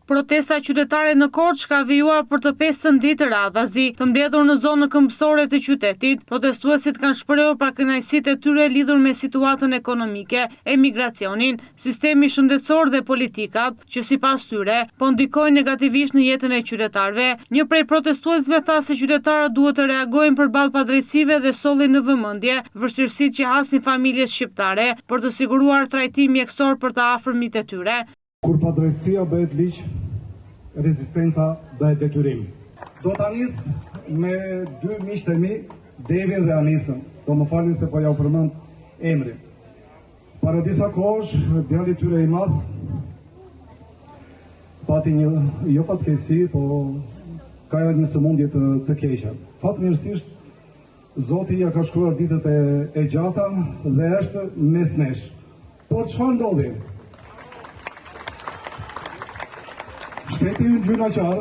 Protesta qytetare në Korçë ka vijuar për të 5 ditë radhazi, të mbledhur në zonën këmbësore të qytetit. Protestuesit kanë shprehur pakënaqësitë e tyre lidhur me situatën ekonomike, emigracionin, sistemi shëndetësor dhe politikat, që sipas tyre po ndikojnë negativisht në jetën e qytetarëve. Një prej protestuesve tha se qytetarët duhet të reagojnë përballë padrejtësive dhe sollin në vëmendje vështirësitë që hasin familjes shqiptare për të siguruar trajtim mjekësor për të afërmit e tyre. Kur padrejtësia bëhet ligj, rezistenca bëhet detyrim. Do ta nis me dy miqtë e mi, Devin dhe Anisën. Do më falni se po ja u përmend emrin. Para disa kohësh, djali i tyre i madh pati një jo fatkeqësi, po ka një sëmundje të keqe. Fatmirësisht Zoti ja ka shkruar ditët e gjata dhe është mes nesh. Por çfarë ndodhi? Shteti ynë gjynaqar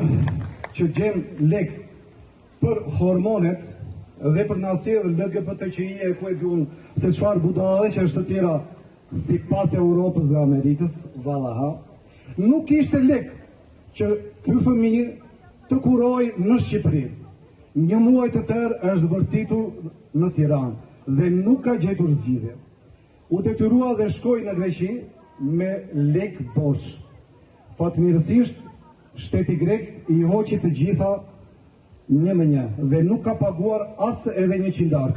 që gjen lek për hormonet dhe për nasje dhe LGBTQI e ku e duan se çfarë budallë që është të tjera si pas Europës dhe Amerikës, vallaha, nuk ishte lek që ky fëmijë të kuroj në Shqipëri. Një muaj të tërë është vërtitur në Tiranë dhe nuk ka gjetur zgjidhje. U detyrua dhe shkoi në Greqi me lek bosh. Fatmirësisht shteti grek i hoqi të gjitha 1-1 dhe nuk ka paguar as edhe 100 dark.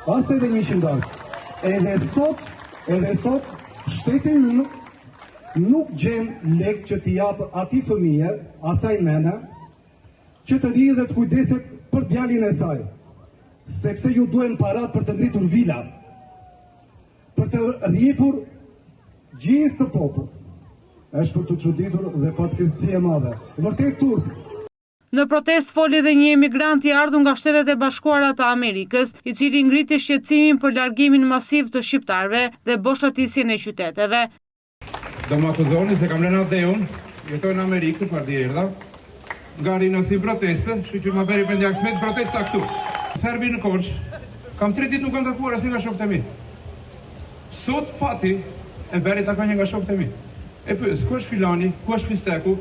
As edhe 100 dark. Edhe sot shteti ynë nuk gjen lek që t'i japë atij fëmije, asaj nene, që të rrijë dhe të kujdeset për djalin e saj, sepse ju duhen parat për të ngritur vila, për të rripur gjithë të popullt. Është për të çuditur dhe fatkeqësi e madhe. Vërtet turp. Në protest foli dhe një emigrant i ardhur nga Shtetet e Bashkuara të Amerikës, i cili ngriti shqetësimin për largimin masiv të shqiptarëve dhe boshatisjen e qyteteve. Do më akuzoni se kam lënë atë unë, jetoj në Amerikë për di erdha, nga rino si proteste, që më bëri për ndjak smet protesta këtu. Serbi në Korçë, kam 3 ditë nuk kam takuar asnjë nga shokët e mi. Sot fati e bëri ta ka një nga shokët e mi. E pyes, ku është filani, ku është fisteku,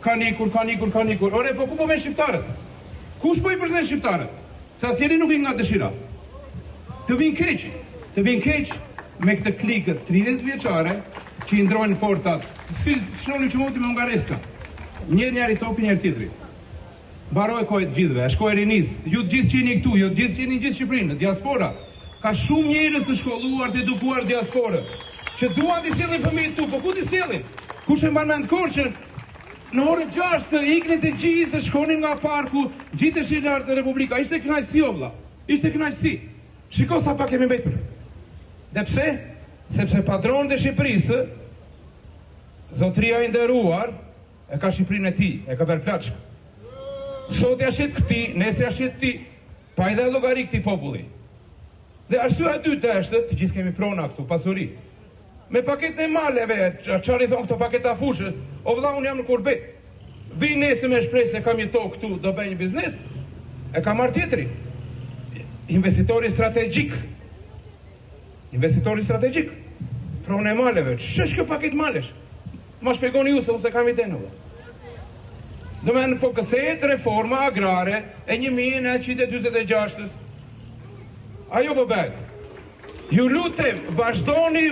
ka nikur. Ore, po ku po me shqiptarët? Kush po i përzën shqiptarët? Se asjeri nuk i nga dëshira. Të vinë keq me këtë klikët 30 vjeçare që i ndrojnë portat. Shnoni që moti me Ungareska. Njëri topi, njëri tjetri. Baroj kohët gjithve, e shkoj rinis. Ju të gjithë qeni këtu, ju të gjithë qeni gjithë Shqipërinë, diaspora. Ka shumë njerëz të shkolluar, të edukuar diasporë, që duan t'i sjellin fëmijët tu, po ku t'i sjellin? Kush e mban mend Korçën? Në orën 6 të iknin të gjithë, të shkonin nga parku, gjithëshin në Republika. Ishte kënaqësi o vlla. Ishte kënaqësi. Shiko sa pak kemi mbetur. Dhe pse? Sepse patronët e Shqipërisë, zotëria e nderuar, e ka Shqipërinë e tij, e ka bërë plaçk. Sot ja shet këti, nesër ja shet ti, pa i dhe llogari këtij populli. Dhe arsyeja e dytë është, të gjithë kemi prona këtu, pasuri. Me paketën e maleve, çfarë i thon këto paketa fushë, o vëlla unë jam në Kurbet. Vi nesër me shpresë se kam një tokë këtu, do bëj një biznes, e kam marrë tjetri. Investitori strategjik. Pronë e maleve, ç'është kjo paketë malesh? Ma shpjegoni ju se unë se kam idenë. Do me në po këset reforma agrare e 1946. Ajo po bëhet. Ju lutem, vazhdoni,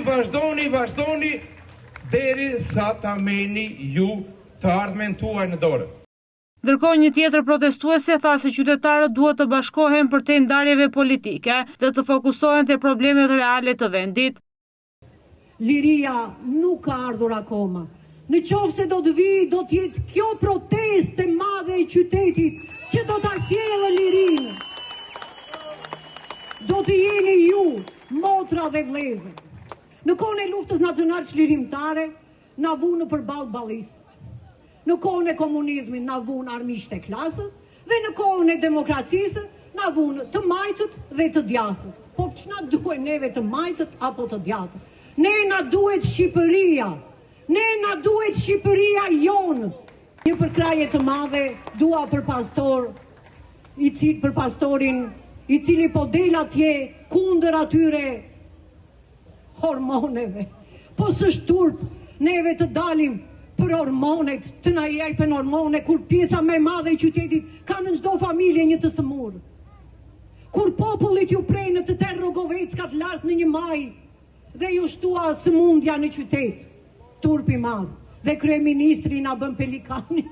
deri sa ta meni ju të ardhmen tuaj në dorë. Ndërkohë një tjetër protestuese tha se qytetarët duhet të bashkohen përtej ndarjeve politike dhe të fokusohen te problemet reale të vendit. Liria nuk ka ardhur akoma. Në qoftë se do të vi, do t'jetë kjo proteste madhe e qytetit që do t'a sjellë lirinë. Do të jeni ju, motra dhe vëllezër. Në kohën e luftës nacionale çlirimtare, na vunë në përballë ballistët. Në kohën e komunizmit na vunë armiqtë e klasës dhe në kohën e demokracisë na vunë të majtët dhe të djathët. Po ç'na duhet neve të majtët apo të djathët? Ne na duhet Shqipëria. Ne na duhet Shqipëria jonë. Një përkraje të madhe dua për pastorin i cili po del atje kundër atyre hormoneve. Po s'është turp neve të dalim për hormonet, të na jepen hormone, kur pjesa më e madhe e qytetit ka në çdo familje një të sëmurë. Kur popullit ju prej në të terë Rogoveckat lartë në një maj dhe ju shtua sëmundja në qytet, turpi madh, dhe kryeministri na bën pelikani,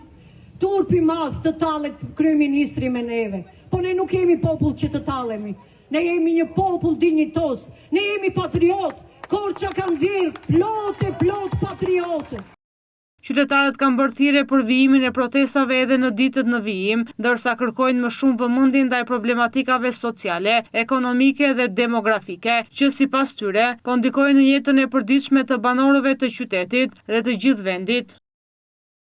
turpi madh të tallet kryeministri me neve, po ne nuk jemi popull që të tallemi, ne jemi një popull dinjitos, ne jemi patriot, Korça ka nxjerrë plot patriotë. Qytetarët kanë bërë thirrje për vijimin e protestave edhe në ditët në vijim, ndërsa kërkojnë më shumë vëmendje ndaj problematikave sociale, ekonomike dhe demografike, që sipas tyre po ndikojnë në jetën e përditshme të banorëve të qytetit dhe të gjithë vendit.